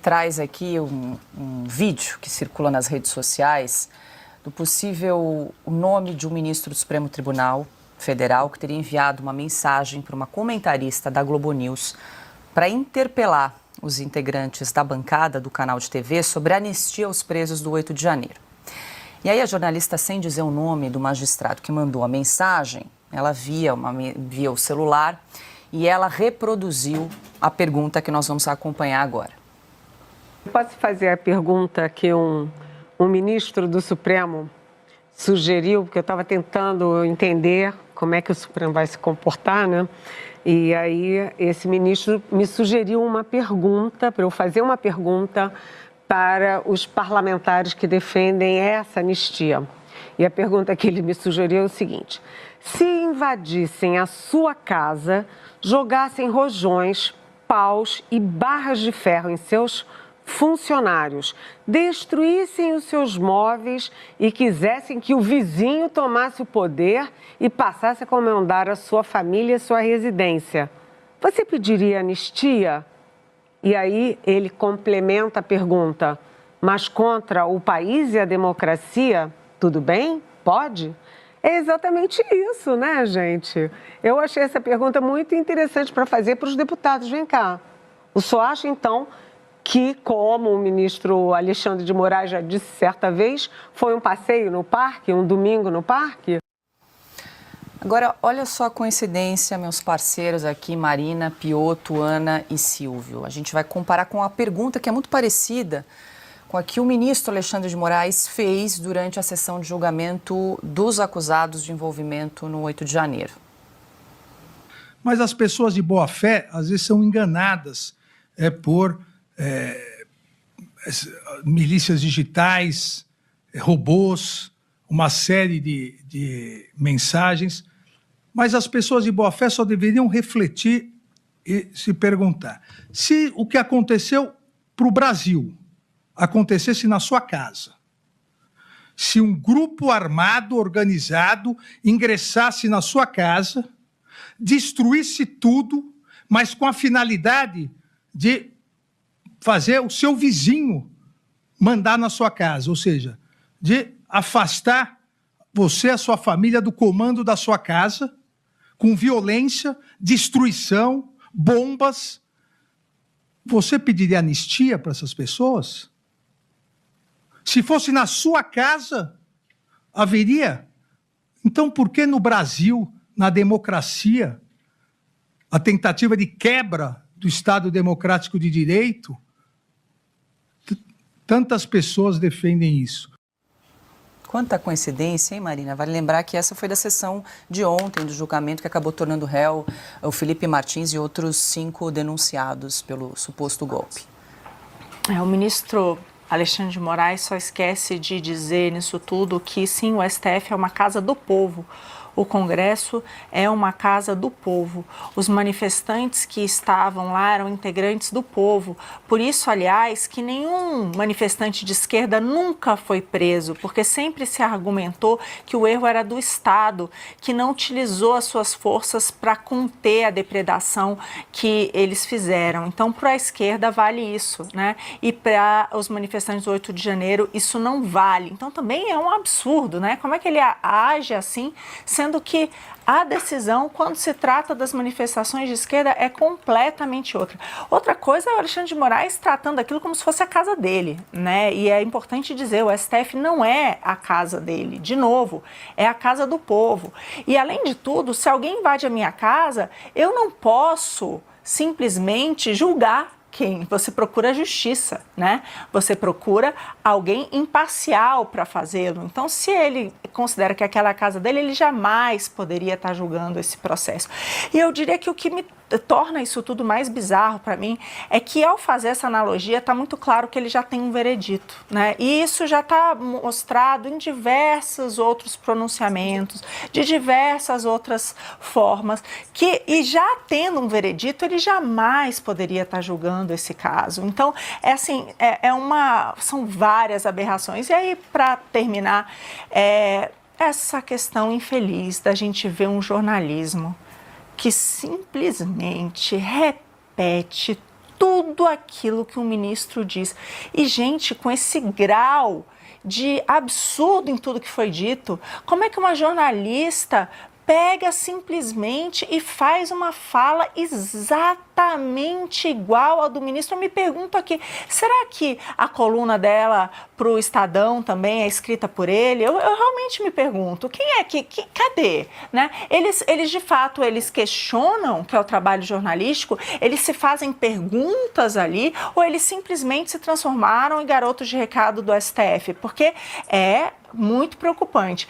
Traz aqui um vídeo que circula nas redes sociais do possível nome de um ministro do Supremo Tribunal Federal que teria enviado uma mensagem para uma comentarista da Globo News para interpelar os integrantes da bancada do canal de TV sobre a anistia aos presos do 8 de janeiro. E aí a jornalista, sem dizer o nome do magistrado que mandou a mensagem, ela via o celular e ela reproduziu a pergunta que nós vamos acompanhar agora. Posso fazer a pergunta que um ministro do Supremo sugeriu, porque eu estava tentando entender como é que o Supremo vai se comportar, né? E aí esse ministro me sugeriu uma pergunta, para eu fazer uma pergunta para os parlamentares que defendem essa anistia. E a pergunta que ele me sugeriu é o seguinte: se invadissem a sua casa, jogassem rojões, paus e barras de ferro em seus funcionários, destruíssem os seus móveis e quisessem que o vizinho tomasse o poder e passasse a comandar a sua família e sua residência, você pediria anistia? E aí ele complementa a pergunta: mas contra o país e a democracia, tudo bem? Pode? É exatamente isso, né, gente? Eu achei essa pergunta muito interessante para fazer para os deputados. Vem cá, o senhor acha, então, que, como o ministro Alexandre de Moraes já disse certa vez, foi um passeio no parque, um domingo no parque? Agora, olha só a coincidência, meus parceiros aqui, Marina, Piotto, Ana e Silvio. A gente vai comparar com a pergunta que é muito parecida com a que o ministro Alexandre de Moraes fez durante a sessão de julgamento dos acusados de envolvimento no 8 de janeiro. Mas as pessoas de boa fé, às vezes, são enganadas por milícias digitais, robôs, uma série de mensagens. Mas as pessoas de boa fé só deveriam refletir e se perguntar: se o que aconteceu para o Brasil acontecesse na sua casa, se um grupo armado, organizado, ingressasse na sua casa, destruísse tudo, mas com a finalidade de fazer o seu vizinho mandar na sua casa, ou seja, de afastar você e a sua família do comando da sua casa, com violência, destruição, bombas, você pediria anistia para essas pessoas? Se fosse na sua casa, haveria? Então, por que no Brasil, na democracia, a tentativa de quebra do Estado Democrático de Direito, tantas pessoas defendem isso? Quanta coincidência, hein, Marina? Vale lembrar que essa foi da sessão de ontem, do julgamento que acabou tornando réu o Felipe Martins e outros 5 denunciados pelo suposto golpe. O ministro Alexandre de Moraes só esquece de dizer nisso tudo que, sim, o STF é uma casa do povo. O Congresso é uma casa do povo. Os manifestantes que estavam lá eram integrantes do povo. Por isso, aliás, que nenhum manifestante de esquerda nunca foi preso, porque sempre se argumentou que o erro era do Estado, que não utilizou as suas forças para conter a depredação que eles fizeram. Então, para a esquerda vale isso, né? E para os manifestantes do 8 de janeiro isso não vale. Então, também é um absurdo, né? Como é que ele age assim, sendo que a decisão, quando se trata das manifestações de esquerda, é completamente outra. Outra coisa é o Alexandre de Moraes tratando aquilo como se fosse a casa dele, né? E é importante dizer, o STF não é a casa dele. De novo, é a casa do povo. E, além de tudo, se alguém invade a minha casa, eu não posso simplesmente julgar quem? Você procura a justiça, né? Você procura alguém imparcial para fazê-lo. Então, se ele considera que aquela é a casa dele, ele jamais poderia estar julgando esse processo. E eu diria que o que me torna isso tudo mais bizarro para mim é que, ao fazer essa analogia, está muito claro que ele já tem um veredito, né? E isso já está mostrado em diversos outros pronunciamentos, de diversas outras formas, e já tendo um veredito, ele jamais poderia estar julgando esse caso. Então, são várias aberrações. E aí, para terminar, essa questão infeliz da gente ver um jornalismo que simplesmente repete tudo aquilo que um ministro diz. E, gente, com esse grau de absurdo em tudo que foi dito, como é que uma jornalista pega simplesmente e faz uma fala exatamente igual a do ministro? Eu me pergunto aqui, será que a coluna dela para o Estadão também é escrita por ele? Eu realmente me pergunto, quem é que cadê? Né? Eles de fato, eles questionam, que é o trabalho jornalístico, eles se fazem perguntas ali, ou eles simplesmente se transformaram em garotos de recado do STF? Porque é muito preocupante.